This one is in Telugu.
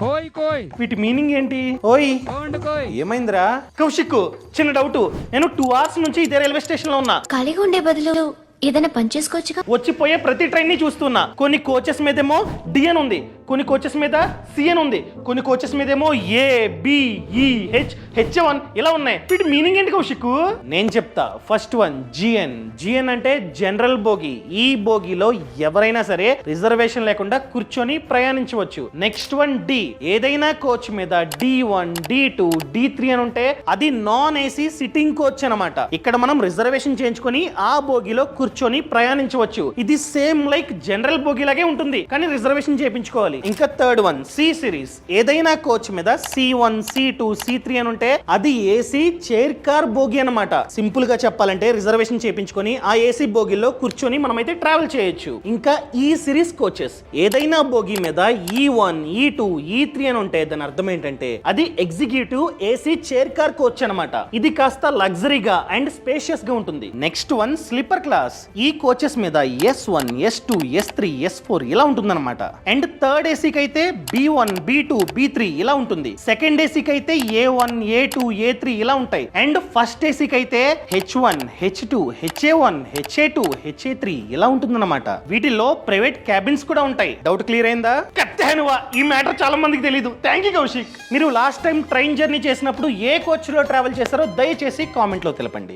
కోయ్ కోయ్ వీటి మీనింగ్ ఏంటి? ఓయ్ కోండి కోయ్. ఏమైందిరా? కౌశిక్, చిన్న డౌట్. నేను 2 hours నుంచి ఇదే రైల్వే స్టేషన్ లో ఉన్నా. ఖాళీగా ఉండే బదులు ఏదైనా పని చేసుకోవచ్చుగా. వచ్చిపోయే ప్రతి ట్రైన్ ని చూస్తున్నా. కొన్ని కోచెస్ మీదేమో డి అని ఉంది, కొన్ని కోచెస్ మీద సి అని ఉంది, కొన్ని కోచెస్ మీదేమో A B E H H one ఇలా ఉన్నాయి. వీటి మీనింగ్ ఏంటి కౌశిక్? నేను చెప్తా. First one GN. జిఎన్ అంటే జనరల్ బోగి. ఈ బోగిలో ఎవరైనా సరే రిజర్వేషన్ లేకుండా కూర్చొని ప్రయాణించవచ్చు. Next one D. ఏదైనా కోచ్ మీద D1 D2 D3 అని ఉంటే అది నాన్ ఏసీ సిట్టింగ్ కోచ్ అన్నమాట. ఇక్కడ మనం రిజర్వేషన్ చేయించుకొని ఆ బోగిలో కూర్చొని ప్రయాణించవచ్చు. ఇది సేమ్ లైక్ జనరల్ బోగి లాగే ఉంటుంది, కానీ రిజర్వేషన్ చేయించుకోవాలి. ఇంకా థర్డ్ వన్ సి సిరీస్. ఏదైనా కోచ్ మీద C1 C2 C3 అని ఉంటే అది ఏసీ చైర్ కార్ బోగి అన్నమాట. సింపుల్ గా చెప్పాలంటే రిజర్వేషన్ చేయించుకొని ఆ ఏసీ బోగిలో కూర్చొని మనమైతే ట్రావెల్ చేయొచ్చు. ఇంకా ఈ సిరీస్ కోచెస్. ఏదైనా బోగి మీద E1 E2 E3 అని ఉంటే దాని అర్థం ఏంటంటే అది executive AC chair car coach అన్నమాట. ఇది కాస్త లగ్జరీగా అండ్ స్పేషియస్ గా ఉంటుంది. Next one sleeper class. ఈ కోచెస్ మీద S1 S2 S3 S4 ఇలా ఉంటుందన్నమాట. అండ్ థర్డ్ ఏసీకి అయితే B1 B2 B3 ఇలా ఉంటుంది. సెకండ్ ఏసీకి అయితే A1 A2 A3 ఇలా ఉంటాయి. అండ్ ఫస్ట్ ఏసీకి అయితే H1 H2 HA1 HA2 HA3 ఇలా ఉంటుందన్నమాట. వీటిలో ప్రైవేట్ క్యాబిన్స్ కూడా ఉంటాయి. డౌట్ క్లియర్ అయిందా? కత్తెనువా, ఈ మ్యాటర్ చాలా మందికి తెలియదు. Thank you Kaushik. మీరు లాస్ట్ టైం ట్రైన్ జర్నీ చేసినప్పుడు ఏ కోచ్ లో ట్రావెల్ చేశారో దయచేసి కామెంట్ లో తెలపండి.